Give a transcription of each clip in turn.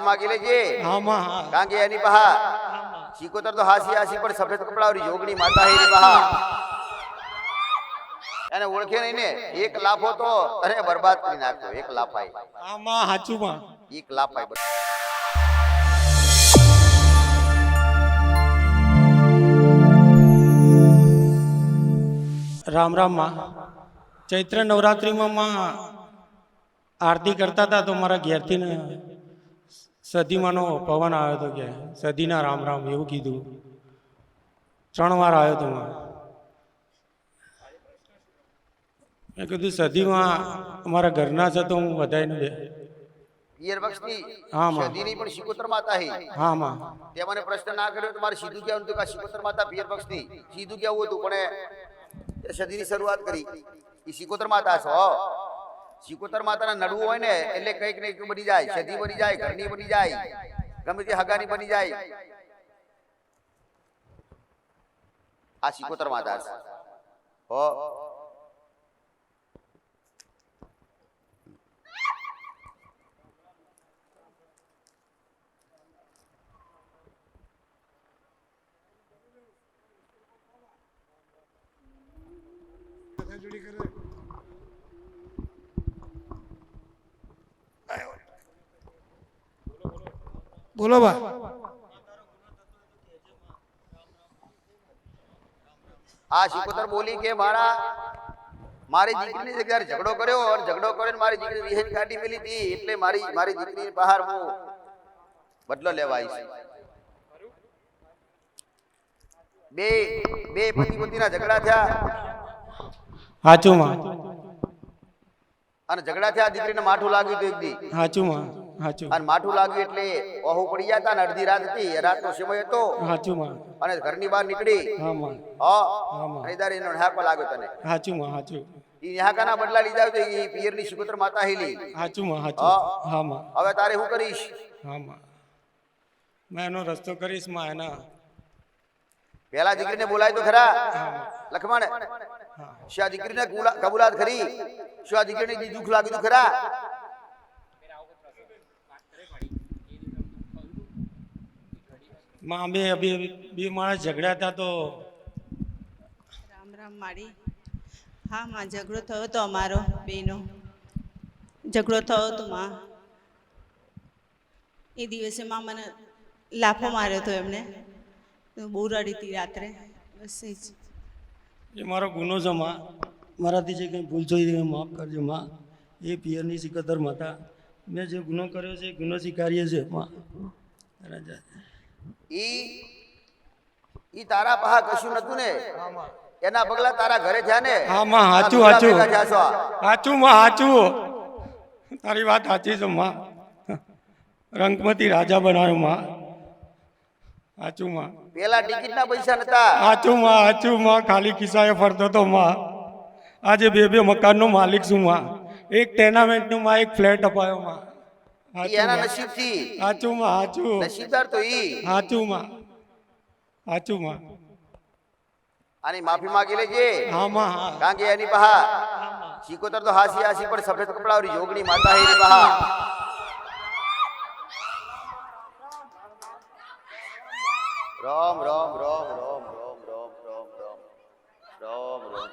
मांगी लेजे કારણ કે એની બહા શીકોતર તો હાસી હાસી પણ સફેદ કપડાવાળી જોગણી માતા હે બહા એને ઓળખે નહીં ને એક લાફો તો અરે બરબાદ કરી નાખ્યો એક લાફાઈ આમાં હાચુમાં એક લાફાઈ રામ રામ માં ચૈત્ર નવરાત્રિમાં માં આરતી કરતા હતા તો મારા ઘેરથી ને સદીમાંનો પવન આવ્યો હતો કે સદીના રામ રામ એવું કીધું 3 વાર આવ્યો હતો માં મેં કીધું સદીમાં અમારા ઘરના છે તો હું બધાને દે પિયર બક્ષની હા માં સદીની પણ શીકોતર માતા હે હા માં તે મને પ્રશ્ન ના કર્યો તો મારે સીધું કહેવાનું હતું કે શીકોતર માતા પિયર બક્ષની સીધું કહેવું હતું પણ સદીની શરૂઆત કરી એ શીકોતર માતા છે શીકોતર માતાના નડવું હોય ને એટલે કંઈક ને કંઈક બની જાય સદી બની જાય ઘરની બની જાય ગમે તે હગાની બની જાય આ શીકોતર માતા છે હો બોલો બા આ શીકોતર બોલી કે મારી દીકરીની જગ્યાએ ઝઘડો કર્યો અને ઝઘડો કરીને મારી દીકરી વિહેન કાઢી મેલી હતી એટલે મારી દીકરીની બહાર હું બદલો લેવા આવી છું બે પતિ પતિના ઝઘડા થયા હાચું માં અને ઝઘડા થયા દીકરીને માઠું લાગ્યું હતું એક દી હાચું માં હાચું અને માઠું લાગ્યું એટલે ઓહુ પડી ગયા હતા ને અડધી રાત હતી રાતનો સમય હતો હાચું માં અને ઘરની બહાર નીકળી હા માં અને દારી નો હાકો લાગ્યો તને હાચું માં હાચું ઈ હાકાના બદલા લીધા તો ઈ પિયરની શીકોતર માતા હેલી હાચું માં હાચું હા માં હવે તારે શું કરીશ હા માં મેં એનો રસ્તો કરીશ માં એના પેલા દીકરીને બોલાય તો ખરા લખમણ શું આ દીકરીને કબૂલાત ખરી શું આ દીકરીને દુઃખ લાગ્યું ખરા માં બે માણસ ઝઘડા હતા તો રામ રામ મારી હા માં ઝઘડો થયો તો અમારો બેનો ઝઘડો થયો તો માં એ દિવસે માં મને લાફો માર્યો હતો એમને બહુ રડી હતી રાત્રે બસ એ જ એ મારો ગુનો છે માં મારાથી જે કંઈ ભૂલ થઈ માફ કરજો માં એ પિયરની સિકદર માતા મેં જે ગુનો કર્યો છે એ ગુનો સ્વીકારીએ છે માં રાજા ઈ તારા પહા કશું નતું ને એના પગલા તારા ઘરે થયા ને હા માં હાચું હાચું હાચું માં હાચું તારી વાત સાચી છે માં રંગમતી રાજા બનાવ્યો માં હાચું માં પેલા ટિકિટ ના પૈસા નતા હાચું માં ખાલી ખિસ્સાએ ફરતો તો માં આજે બે મકાનનો માલિક છું માં એક ટેનામેન્ટનું માં એક ફ્લેટ અપાયો માં એના નસીબ થી હાચું માં હાચું નસીબદાર તો ઈ હાચું માં આની માફી માંગી લેજે હા માં હા કારણ કે એની બહા શીકોતર તો હાસી હાસી પણ સફેદ કપડાવાળી જોગણી માતા હે એની બહા રામ રામ રામ રામ રામ રામ રામ રામ રામ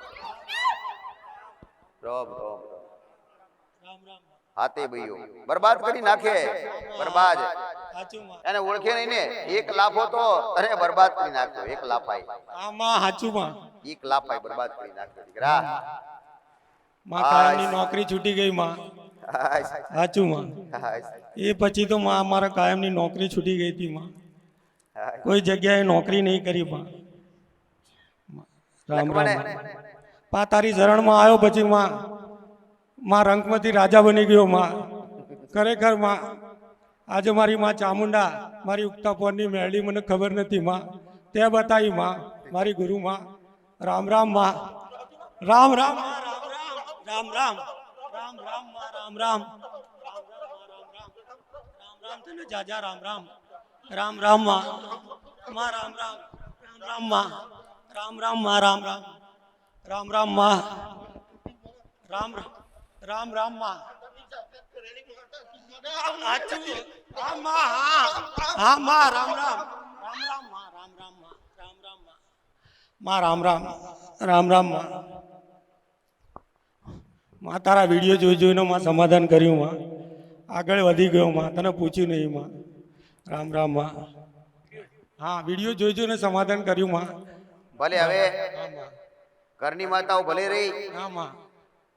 રામ રામ રામ હાથે ભાઈઓ બરબાદ કરી નાખે બરબાદ એને ઓળખે નહીં ને એક લાફો તો અરે બરબાદ કરી નાખ્યો એક લાફાઈ આમાં હાચું માં એક લાફાઈ બરબાદ કરી નાખ્યો દીકરા માં કાયમની નોકરી છૂટી ગઈ માં હાચું માં એ પછી તો માં મારા કાયમની નોકરી છૂટી ગઈ હતી માં કોઈ જગ્યાએ નોકરી નહીં કરી માં રામ રામ પા તારી શરણમાં આવ્યો પછી માં રંગમતી રાજા બની ગયો માં ખરેખર માં આજે મારી માં ચામુંડા મારી ઉગતા પોરની મેળી મને ખબર નથી માં તે બતાવી માં મારી ગુરુ માં રામ રામ માં રામ રામ રામ રામ રામ રામ માં રામ રામ તને જાજા રામ રામ રામ રામ માં રામ રામ રામ માં રામ રામ માં રામ રામ રામ રામ માં રામ રામ રામ રામ માં સાચું. હા માં, હા માં, રામ રામ, રામ રામ માં, રામ રામ માં, રામ રામ માં, રામ રામ, રામ રામ માં. માં તારા વિડીયો જોઈ જોઈને માં સમાધાન કર્યું માં, આગળ વધી ગયો માં, તને પૂછ્યું નહીં માં. રામ રામ માં. હા, વિડીયો જોઈ જોઈને સમાધાન કર્યું માં. ભલે હવે હા માં, ઘરની માતાઓ ભલે રહી, હા માં,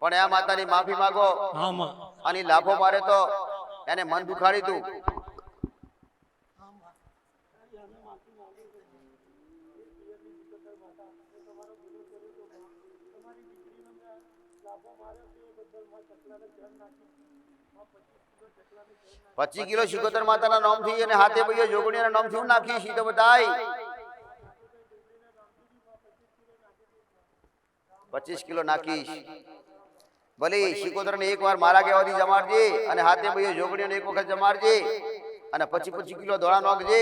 પણ આ માતાની માફી માંગો. હા માં. અને લાફો મારે તો એને મન દુખાડી તું. પચીસ કિલો શિકોતર માતાના નામ થી અને હાથે ભાઈઓ જોગણીના નામ થી નાખી છી તો બધાય 25 કિલો નાખીશ. ભલે શિકોતર ને એક વાર મારા કહેવાથી જમાડજે અને હાથે ભાઈઓ જોગણીને એક વખત જમાડજે અને 25 કિલો ધોળા નાખજે.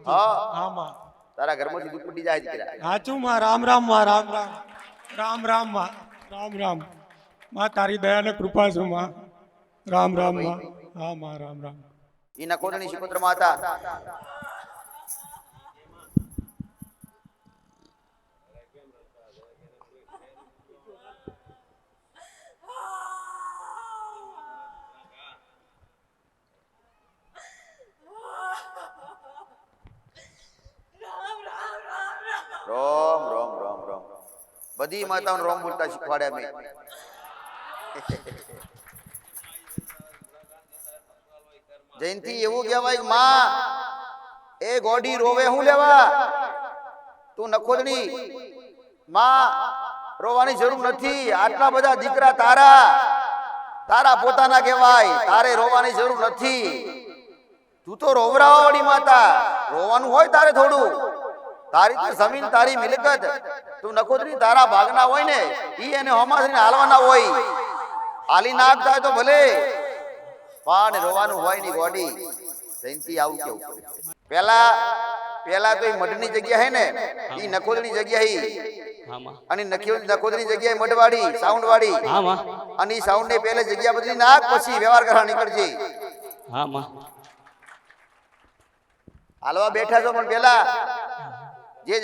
હા હા માં, તારા ઘરમાંથી દૂધ પડી જાય દીકરા. સાચું માં. રામ રામ માં, રામ રામ, રામ રામ માં, રામ રામ માં. તારી દયા ને કૃપા છું માં. રામ રામ માં. હા માં, રામ રામ. ઈ નકોદણી શિકોતર માતા રોમ રોમ રોમ રોમ. બધી માતાઓને રોમ બોલતા શીખવાડ્યા મેં. જયંતિ એવું કહેવાય માં એ ગોડી રોવે હું લેવા? તું નખોદણી માં રોવાની જરૂર નથી. આટલા બધા દીકરા તારા પોતાના કહેવાય, તારે રોવાની જરૂર નથી. તું તો રોવરાવાળી માતા, રોવાનું હોય તારે થોડું. તારી તો જમીન, તારી મિલકત, તું નખોદરી તારા ભાગના હોય ને ઈ એને હોમાસરીને હાલવાના હોય. હાલી નાખ થાય તો ભલે, પણ રોવાનું હોય ની ગોડી. જયંતિ આવું કેવું પેલા તો એ મઢની જગ્યા હે ને ઈ નખોદની જગ્યા હી અને નખોદની જગ્યાએ મઢવાડી સાઉન્ડ વાળી અને ઈ સાઉન્ડ ને પહેલે જગ્યા બદલી નાખ, પછી વ્યવહાર કરવા નીકળજે. હાલવા બેઠા છો પણ પેલા જે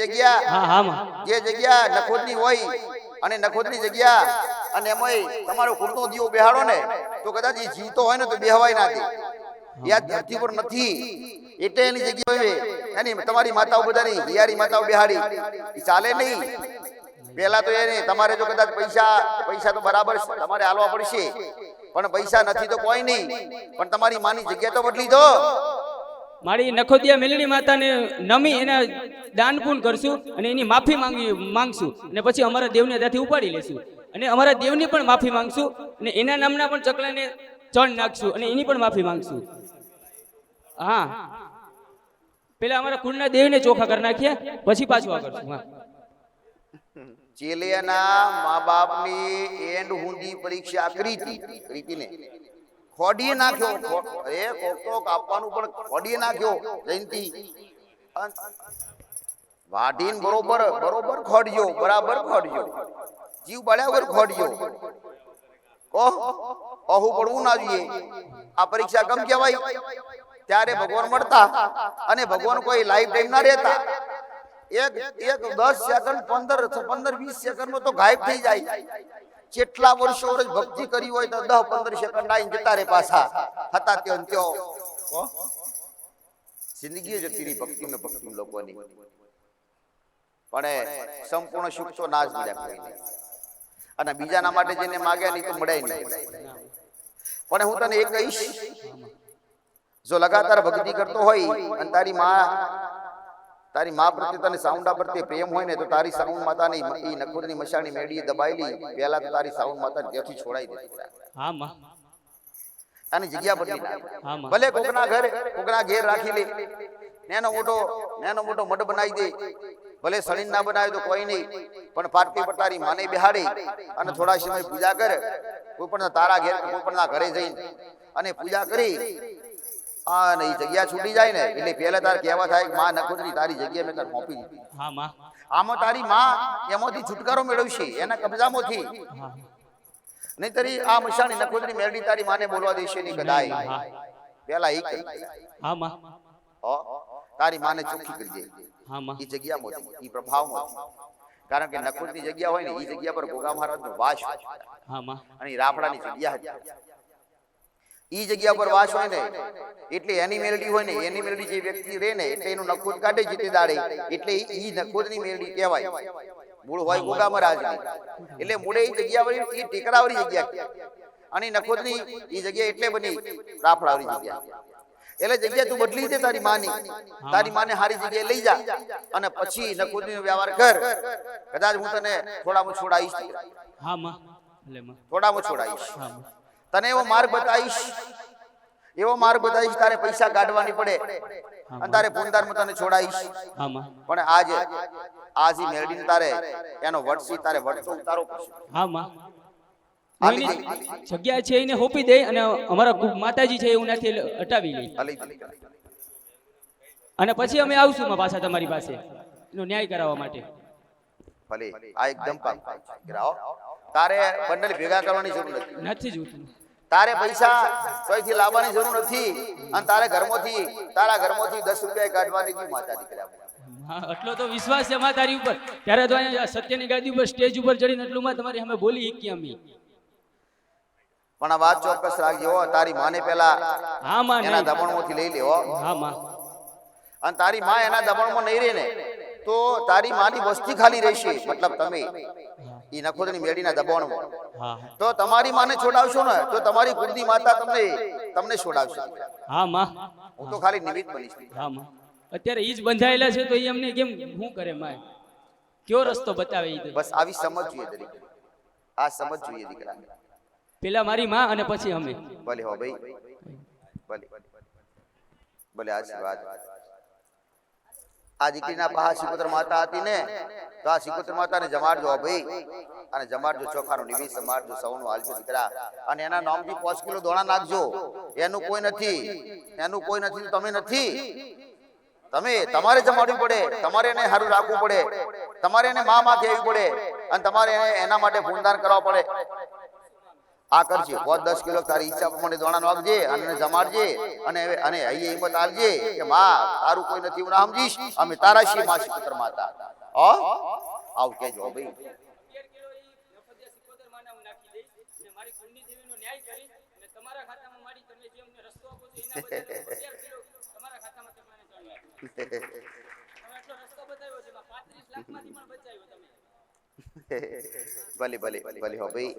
જગ્યા નખોદની હોય અને નખોદની જગ્યા અને એમાંય તમારો કુળનો દીવો બેહાડો ને તો કદાચ એ જીવતો હોય ને તો બેહવાય ના દે. યાદ ધરતી પર નથી એટલે એની જગ્યા હોય એની તમારી માતાઓ બધાની હિયારી માતાઓ બેહાડી એ ચાલે નહીં. પેલા તો એને તમારે જો કદાચ પૈસા તો બરાબર તમારે હાલવા પડશે, પણ પૈસા નથી તો કોઈ નહીં, પણ તમારી માની જગ્યા તો બદલી દો. મારી નખોદિયા મેલડી માતાને નમી એના દાન પૂન કરશું અને એની માફી માંગશું અને પછી અમારા દેવને ત્યાંથી ઉપાડી લેશું અને અમારા દેવની પણ માફી માંગશું અને એના નામના પણ ચકલાને ચણ નાખશું અને એની પણ માફી માંગશું. હા, પેલા અમારા કુળના દેવને ચોખા કરી નાખીએ પછી પાછું આ કરશું. હા, ચેલિયાના મા બાપની એન્ડ હુંડી પરીક્ષા કરી ને ખોડીએ નાખ્યો. કોક આપવાનું પણ ખોડીએ નાખ્યો. જયંતિ વાઢીને બરોબર ખોડ્યો, બરાબર ખોડ્યો, જીવ બળ્યા વગર ખોડ્યો. અહુ પડવું ના જોઈએ. આ પરીક્ષા કમ કહેવાય? ત્યારે ભગવાન મળતા અને ભગવાન કોઈ લાઈફ ટાઈમ ના રહેતા. એક 10 સેકન્ડ 15-20 સેકન્ડ તો ગાયબ થઈ જાય. જેટલા વર્ષો ભક્તિ કરી હોય તો 10-15 સેકન્ડ આવીને જતા રે પાછા હતા ત્યો. જિંદગી જતી રહી ભક્તિ લોકોની, પણ સંપૂર્ણ સુખ તો ના જ મળ્યા કોઈને. અને બીજાના માટે જેને માગ્યા નહીં તો મળે નહીં. પણ હું તને એક કહીશ, જો લગાતાર ભક્તિ કરતો હોય અને તારી મા પ્રત્યે તને સાઉન્ડા પ્રત્યે પ્રેમ હોય ને તો તારી સાઉન્ડ માતાની ઈ નખોદની મશાની મેડીએ દબાયેલી પહેલા તો તારી સાઉન્ડ માતા ત્યાંથી છોડાઈ દે. હા માં, આની જગ્યા બદલી નાખ. ભલે કોકના ઘેર રાખી લે, નેનો મોટો મઢ બનાવી દે, ભલે સળીન ના બનાવે તો કોઈ નહીં, પણ પાર્ટી પર તારી માને બેહાડી અને થોડા સમય પૂજા કર. કોઈ પણ તારા ઘેર કોઈ પણ ઘરે જઈને અને પૂજા કરી અને એ જગ્યા છૂટી જાય ને એટલે પહેલા તાર કહેવા થાય કે માં નખોદરી તારી જગ્યા મેં તાર સોંપી દીધી. આમાં તારી માં એમાંથી છુટકારો મેળવશે એના કબજામાંથી. નહીતરી આ મશાણી નખોદની મેરડી તારી માને બોલવા દેશે નહીં કદાય. પેલા એક હા માં. તારી માને ચોખ્ખી કરી દે. હા માં. એ જગ્યામાંથી, એ પ્રભાવમાંથી. કારણ કે નખોદની જગ્યા હોય ને એ જગ્યા પર ગોગા મહારાજનો વાસ હોય. હા માં. અને ઈ રાફડાની જગ્યા હતી. ઈ જગ્યા પર વાસ હોય ને એટલે એની મેરડી હોય ને, એની મેરડી જે વ્યક્તિ રહે ને એટલે એનું નખોદ કાઢે જીતે દાડે, એટલે ઈ નખોદની મેરડી કહેવાય. મૂળ હોય ગોગા મહારાજની, એટલે મૂળે ઈ જગ્યા વાળી, ઈ ટેકરાવાળી જગ્યા. અને નખોદની ઈ જગ્યા એટલે બની રાફડાવાળી જગ્યા. એટલે જગ્યા તું બદલી દે તારી માની, તારી માને હારી જગ્યાએ લઈ જા અને પછી નખોદનો વ્યવહાર કર. કદાચ હું તને થોડામાં છોડાઈશ. હા માં. લે માં. થોડામાં છોડાઈશ. હા માં. તને એવો માર્ગ બતાવીશ, એવો માર્ગ બતાવીશ, તારે પૈસા કાઢવાની પડે અને તારે પૂંદારમાં તને છોડાઈશ. હા માં. પણ આજે મેરડીને તારે એનો વટસી તારે વટતો ઉતારો પડશે. હા માં. આલી એની જગ્યા છે એને હોપી દે અને અમારા માતાજી છે એવું નથી હટાવી લે. અને પછી અમે આવશું માં પાછા તમારી પાસે એનો ન્યાય કરાવવા માટે. ભલે આ એકદમ પાક્કું છે. કરાવો. તારે બંડલ ભેગા કરવાની જરૂર નથી. નથી જોતું. તારે પૈસા કોઈથી લાવવાની જરૂર નથી અને તારા ઘરમાંથી 10 રૂપિયા કાઢવાની છે માતાજી કરાવે. હા, એટલો તો વિશ્વાસ છે માં તારી ઉપર. ત્યારે તો અહીંયા સત્યની ગાદી ઉપર સ્ટેજ ઉપર ચડીને એટલું માં તમારી અમે બોલી શીખી અમે. પણ આ વાત ચોક્કસ રાખજો, તારી માને પેલા હા માં. એના દબાણમાંથી લઈ લેવો. હા માં. અને તારી માં એના દબાણમાં નહીં રહે ને તો તારી માની વસ્તી ખાલી રહેશે. મતલબ તમે ઈ નખોદની મેરડીના દબાણમાં હા. તો તમારી માને છોડાવશો ને તો તમારી કુળની માતા તમને છોડાવશે. હા માં. હું તો ખાલી નિમિત્ત બનીશ. હા માં. અત્યારે ઈ જ બંધાયેલા છે તો ઈ અમને કેમ શું કરે માં? કયો રસ્તો બતાવે ઈ? બસ આવી સમજ જોઈએ દરેક. આ સમજ જોઈએ દીકરા. પેલા મારી માં અને પછી અમે. ભલે હો ભાઈ, ભલે ભલે. આશીર્વાદ. આ દીકરીના પાહા શિકોતર માતા હતી ને તો આ શિકોતર માતાને જમાડજો ભાઈ, અને જમાડજો ચોખાનો નિવેદ જમાડજો, સૌનું હાલજો દીકરા. અને એના નામથી 5 કિલો દોણા નાખજો. એનું કોઈ નથી, એનું કોઈ નથી તો તમે નથી. તમારે જમાડવું પડે, તમારે એને સારું રાખવું પડે, તમારે એને માં કહેવી પડે અને તમારે એના માટે પૂનદાન કરવા પડે. આ કરજે. 5-10 કિલો તારી ઈચ્છા પ્રમાણે દોણા નાખજે અને જમાડજે અને અહીં હિંમત આલજે કે માં તારું કોઈ નથી હું સમજીશ, અમે તારા છીએ માં શિકોતર માતા. આવું કહેજો ભાઈ. ભલે ભલે ભલે હો ભાઈ.